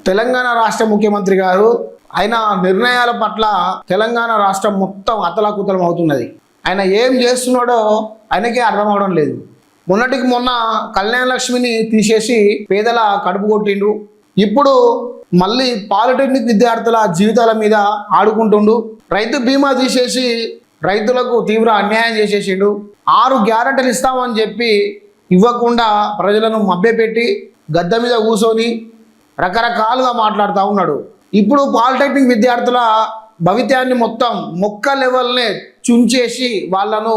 తెలంగాణ రాష్ట్ర ముఖ్యమంత్రి గారు ఆయన నిర్ణయాల పట్ల తెలంగాణ రాష్ట్రం మొత్తం అతలాకుతలం అవుతున్నది. ఆయన ఏం చేస్తున్నాడో ఆయనకే అర్థం అవడం లేదు. మొన్నటికి మొన్న కళ్యాణ లక్ష్మిని తీసేసి పేదల కడుపు కొట్టిండు. ఇప్పుడు మళ్ళీ పాలిటెక్నిక్ విద్యార్థుల జీవితాల మీద ఆడుకుంటుండు. రైతు బీమా తీసేసి రైతులకు తీవ్ర అన్యాయం చేసేసిండు. 6 గ్యారెంటీలు ఇస్తామని చెప్పి ఇవ్వకుండా ప్రజలను మభ్యపెట్టి గద్దె మీద కూర్చొని రకరకాలుగా మాట్లాడుతూ ఉన్నాడు. ఇప్పుడు పాలిటెక్నిక్ విద్యార్థుల భవిత్యాన్ని మొత్తం మొక్క లెవెల్నే చుంచేసి వాళ్ళను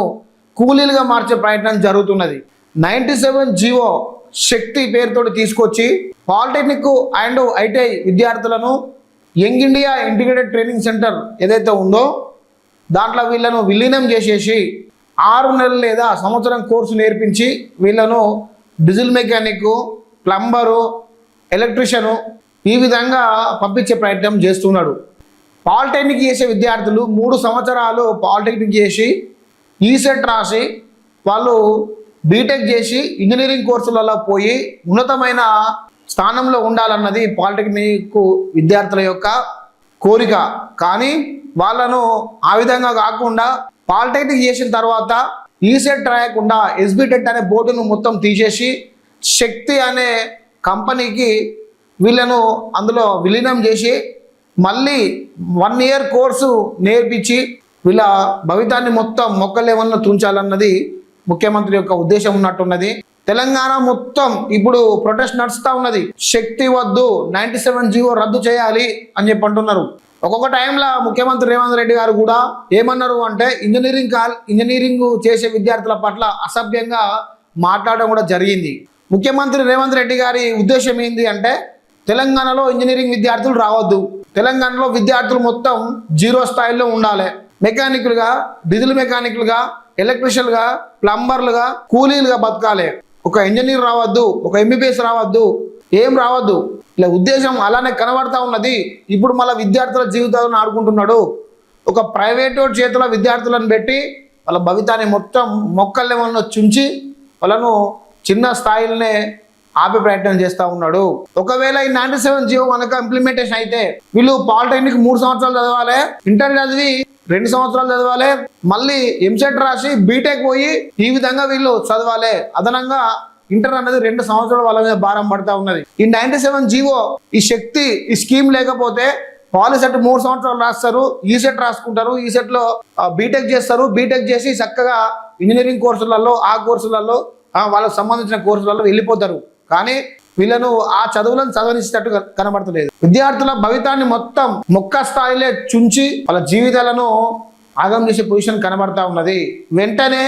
కూలీలుగా మార్చే ప్రయత్నం జరుగుతున్నది. 97 జీవో శక్తి పేరుతో తీసుకొచ్చి పాలిటెక్నిక్ అండ్ ఐటీఐ విద్యార్థులను young India integrated training centre ఏదైతే ఉందో దాంట్లో వీళ్ళను విలీనం చేసేసి 6 నెలలు లేదా సంవత్సరం కోర్సు నేర్పించి వీళ్ళను డీజిల్ మెకానిక్, ప్లంబరు, ఎలక్ట్రీషియను ఈ విధంగా పంపించే ప్రయత్నం చేస్తున్నాడు. పాలిటెక్నిక్ చేసే విద్యార్థులు 3 సంవత్సరాలు పాలిటెక్నిక్ చేసి ఈసెట్ రాసి వాళ్ళు బీటెక్ చేసి ఇంజనీరింగ్ కోర్సులలో పోయి ఉన్నతమైన స్థానంలో ఉండాలన్నది పాలిటెక్నిక్ విద్యార్థుల యొక్క కోరిక. కానీ వాళ్ళను ఆ విధంగా కాకుండా పాలిటెక్నిక్ చేసిన తర్వాత ఈసెట్ రాయకుండా ఎస్బిటెట్ అనే బోర్డును మొత్తం తీసేసి శక్తి అనే కంపెనీకి వీళ్ళను అందులో విలీనం చేసి మళ్ళీ 1 ఇయర్ కోర్సు నేర్పించి వీళ్ళ భవితాన్ని మొత్తం మొక్కలేమన్నా తుంచాలన్నది ముఖ్యమంత్రి యొక్క ఉద్దేశం ఉన్నట్టున్నది. తెలంగాణ మొత్తం ఇప్పుడు ప్రొటెస్ట్ నడుస్తూ ఉన్నది. శక్తి వద్దు, 97 జీవో రద్దు చేయాలి అని చెప్పి అంటున్నారు. ఒక్కొక్క టైంలో ముఖ్యమంత్రి రేవంత్ రెడ్డి గారు కూడా ఏమన్నారు అంటే ఇంజనీరింగ్ చేసే విద్యార్థుల పట్ల అసభ్యంగా మాట్లాడడం కూడా జరిగింది. ముఖ్యమంత్రి రేవంత్ రెడ్డి గారి ఉద్దేశం ఏంటి అంటే తెలంగాణలో ఇంజనీరింగ్ విద్యార్థులు రావద్దు, తెలంగాణలో విద్యార్థులు మొత్తం 0 స్థాయిలో ఉండాలి. మెకానికులుగా, డీజిల్ మెకానికులుగా, ఎలక్ట్రీషియన్లుగా, ప్లంబర్లుగా, కూలీలుగా బతకాలి. ఒక ఇంజనీర్ రావద్దు, ఒక ఎంబీబీఎస్ రావద్దు, ఏం రావద్దు. ఇలా ఉద్దేశం అలానే కనబడతా ఉన్నది. ఇప్పుడు మళ్ళీ విద్యార్థుల జీవితాలను ఆడుకుంటున్నాడు. ఒక ప్రైవేటు చేతుల విద్యార్థులను పెట్టి వాళ్ళ భవితాన్ని మొత్తం మొక్కలేమన్నా చుంచి వాళ్ళను చిన్న స్థాయిలోనే ఆపే ప్రయత్నం చేస్తూ ఉన్నాడు. ఒకవేళ ఈ 97 జీవో కనుక ఇంప్లిమెంటేషన్ అయితే వీళ్ళు పాలిటెక్నిక్ 3 సంవత్సరాలు చదవాలి, ఇంటర్ చదివి 2 సంవత్సరాలు చదవాలి, మళ్ళీ ఎంసెట్ రాసి బీటెక్ పోయి ఈ విధంగా వీళ్ళు చదవాలి. అదనంగా ఇంటర్ అనేది 2 సంవత్సరాలు వాళ్ళ మీద భారం పడతా ఉన్నది. ఈ 97 జీవో ఈ శక్తి ఈ స్కీమ్ లేకపోతే పాలిసెట్ 3 సంవత్సరాలు రాస్తారు, ఈసెట్ రాసుకుంటారు, ఈసెట్లో బీటెక్ చేస్తారు, బీటెక్ చేసి చక్కగా ఇంజనీరింగ్ కోర్సులలో ఆ కోర్సులలో వాళ్ళకు సంబంధించిన కోర్సులలో వెళ్ళిపోతారు. కానీ వీళ్ళను ఆ చదువులను చదవనిచ్చినట్టు కనబడతలేదు. విద్యార్థుల భవితాన్ని మొత్తం మొక్క స్థాయిలో చుంచి వాళ్ళ జీవితాలను ఆగం చేసే పొజిషన్ కనబడతా ఉన్నది. వెంటనే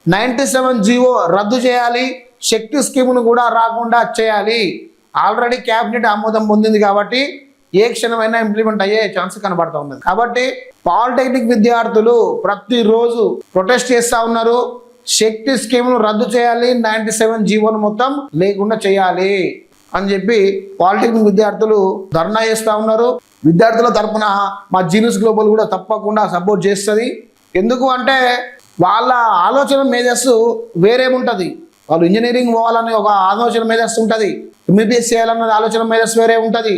97 జీవో రద్దు చేయాలి, శక్తి స్కీమును కూడా రాకుండా చేయాలి. ఆల్రెడీ క్యాబినెట్ ఆమోదం పొందింది కాబట్టి ఏ క్షణమైనా ఇంప్లిమెంట్ అయ్యే ఛాన్స్ కనబడతా ఉన్నది. కాబట్టి పాలిటెక్నిక్ విద్యార్థులు ప్రతిరోజు ప్రొటెస్ట్ చేస్తూ ఉన్నారు. శక్తి స్కీమ్ను రద్దు చేయాలి, 97 జీవోను మొత్తం లేకుండా చేయాలి అని చెప్పి పాలిటెక్నిక్ విద్యార్థులు ధర్నా చేస్తూ ఉన్నారు. విద్యార్థుల తరఫున మా జీనియస్ గ్లోబల్ కూడా తప్పకుండా సపోర్ట్ చేస్తుంది. ఎందుకు అంటే వాళ్ళ ఆలోచన మేధస్సు వేరేముంటుంది. వాళ్ళు ఇంజనీరింగ్ పోవాలని ఒక ఆలోచన మేధస్సు ఉంటుంది, ఎంబీబీఎస్ చేయాలన్నది ఆలోచన మేధస్సు వేరే ఉంటుంది.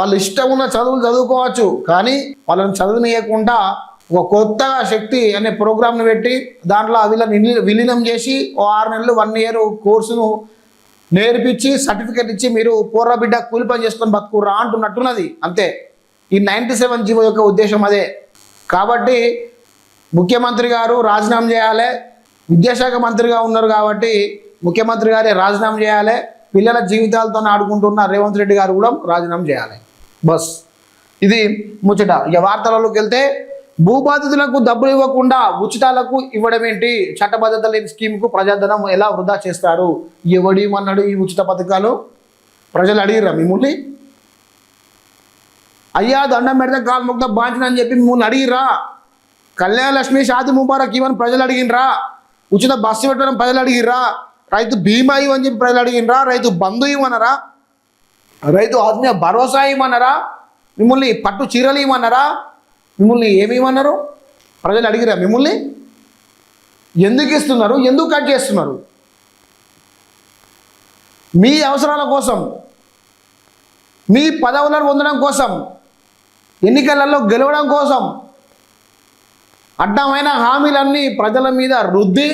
వాళ్ళు ఇష్టం ఉన్న చదువులు చదువుకోవచ్చు, కానీ వాళ్ళని చదువునియకుండా ఒక కొత్తగా శక్తి అనే ప్రోగ్రామ్ను పెట్టి దాంట్లో వీళ్ళని విలీనం చేసి 6 నెలలు 1 ఇయర్ కోర్సును నేర్పించి సర్టిఫికేట్ ఇచ్చి మీరు పోర్రా బిడ్డ కూలి పని చేసుకొని బతుకుర్రా అంటున్నట్టున్నది. అంతే. ఈ 97 జీవో యొక్క ఉద్దేశం అదే. కాబట్టి ముఖ్యమంత్రి గారు రాజీనామా చేయాలి. విద్యాశాఖ మంత్రిగా ఉన్నారు కాబట్టి ముఖ్యమంత్రి గారే రాజీనామా చేయాలి. పిల్లల జీవితాలతో ఆడుకుంటున్న రేవంత్ రెడ్డి గారు కూడా రాజీనామా చేయాలి. బస్ ఇది ముచ్చట. ఇక వార్తలలోకి వెళ్తే భూబాధితులకు డబ్బులు ఇవ్వకుండా ఉచితాలకు ఇవ్వడం ఏంటి? చట్టబద్ధత లేని స్కీమ్కు ప్రజాధనం ఎలా వృధా చేస్తారు? ఎవడేమన్నాడు ఈ ఉచిత పథకాలు? ప్రజలు అడిగిర్రా మిమ్మల్ని? అయ్యా దండం పెడితే కాలు ముక్త బాంచిన అని చెప్పి మిమ్మల్ని అడిగిర్రా? కళ్యాణ లక్ష్మి షాది ముబారక్ ఇవ్వని ప్రజలు అడిగినరా? ఉచిత బస్సు పెట్టడం ప్రజలు అడిగిర్రా? రైతు బీమా ఇవ్వని చెప్పి ప్రజలు అడిగినరా? రైతు బంధు ఇవ్వనరా? రైతు ఆత్మీయ భరోసా ఇవ్వమన్నారా? మిమ్మల్ని పట్టు చీరలు ఇవ్వమన్నారా? మిమ్మల్ని ఏమి ఇవ్వన్నారు? ప్రజలు అడిగిరా మిమ్మల్ని? ఎందుకు ఇస్తున్నారు? ఎందుకు కట్ చేస్తున్నారు? మీ అవసరాల కోసం మీ పదవులను పొందడం కోసం, ఎన్నికలలో గెలవడం కోసం అడ్డమైన హామీలన్నీ ప్రజల మీద రుద్ది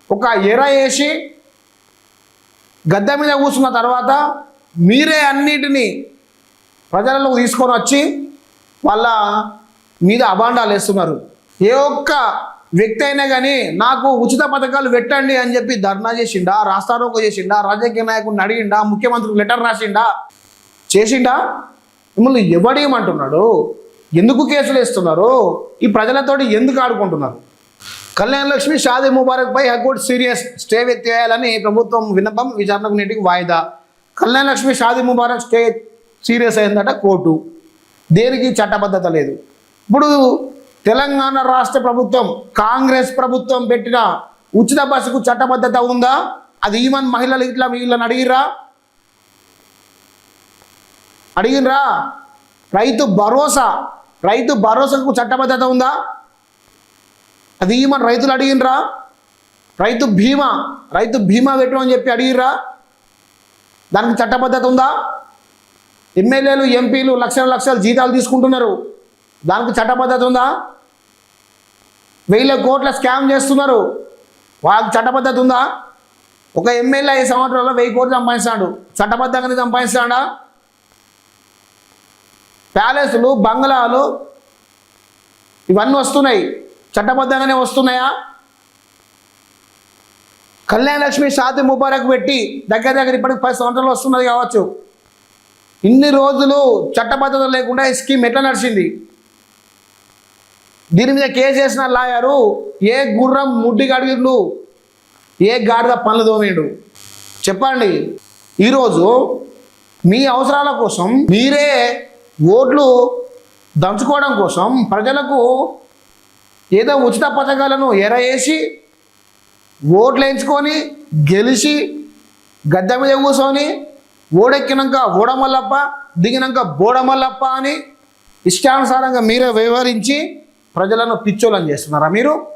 ఒక ఎర వేసి గద్దె మీద కూర్చున్న తర్వాత మీరే అన్నిటినీ ప్రజలకు తీసుకొని వచ్చి వాళ్ళ మీద అభాండాలు వేస్తున్నారు. ఏ ఒక్క వ్యక్తి అయినా కానీ నాకు ఉచిత పథకాలు పెట్టండి అని చెప్పి ధర్నా చేసిండా, రాస్తారోకో చేసిండా, రాజకీయ నాయకుడిని అడిగిండా, ముఖ్యమంత్రికి లెటర్ రాసిండా, చేసిండా? మిమ్మల్ని ఎవడేమంటున్నాడు? ఎందుకు కేసులు వేస్తున్నారు? ఈ ప్రజలతోటి ఎందుకు ఆడుకుంటున్నారు? కళ్యాణ లక్ష్మి షాదీ ముబారక్ పై హైకోర్టు సీరియస్ స్టే ఎత్తేయాలని ప్రభుత్వం విన్నపం, విచారణకు నేటికి వాయిదా. కళ్యాణ లక్ష్మి షాదీ ముబారక్ స్టే సీరియస్ అయిందట కోర్టు. దేనికి చట్టబద్ధత లేదు. ఇప్పుడు తెలంగాణ రాష్ట్ర ప్రభుత్వం, కాంగ్రెస్ ప్రభుత్వం పెట్టిన ఉచిత బస్సుకు చట్టబద్ధత ఉందా? అది ఈవెన్ మహిళలు ఇట్లా వీళ్ళని అడిగినరా? రైతు భరోసాకు చట్టబద్ధత ఉందా? అది ఈవెన్ రైతులు అడిగినరా? రైతు బీమా పెట్టమని చెప్పి అడిగినరా? దానికి చట్టబద్ధత ఉందా? ఎమ్మెల్యేలు, ఎంపీలు లక్షల జీతాలు తీసుకుంటున్నారు. దానికి చట్టబద్ధత ఉందా? 1000 కోట్ల స్కామ్ చేస్తున్నారు. వాళ్ళకి చట్టబద్ధత ఉందా? ఒక ఎమ్మెల్యే 5 సంవత్సరాల్లో 1000 కోట్లు సంపాదిస్తాడు. చట్టబద్ధంగానే సంపాదిస్తాడా? ప్యాలెస్లు, బంగ్లాలు ఇవన్నీ వస్తున్నాయి, చట్టబద్ధంగానే వస్తున్నాయా? కళ్యాణ లక్ష్మి షాదీ ముబారక్ పెట్టి దగ్గర ఇప్పటికి 10 సంవత్సరాలు వస్తున్నది కావచ్చు. ఇన్ని రోజులు చట్టబద్ధత లేకుండా ఈ స్కీమ్ ఎట్లా నడిచింది? దీని మీద కేసు వేసిన లాయరు ఏ గుర్రం ముడ్డికి అడిగిండు, ఏ గాడిద పనులు తోమేడు? చెప్పండి. ఈరోజు మీ అవసరాల కోసం మీరే ఓట్లు దంచుకోవడం కోసం ప్రజలకు ఏదో ఉచిత పథకాలను ఎరవేసి ఓట్లు వేయించుకొని గెలిచి గద్దె మీద కూర్చొని ఓడెక్కినాక ఓడమల్లప్ప, దిగినాక బోడమల్లప్ప అని ఇష్టానుసారంగా మీరే వ్యవహరించి ప్రజలను పిచ్చోళ్ళని చేస్తున్నారా మీరు?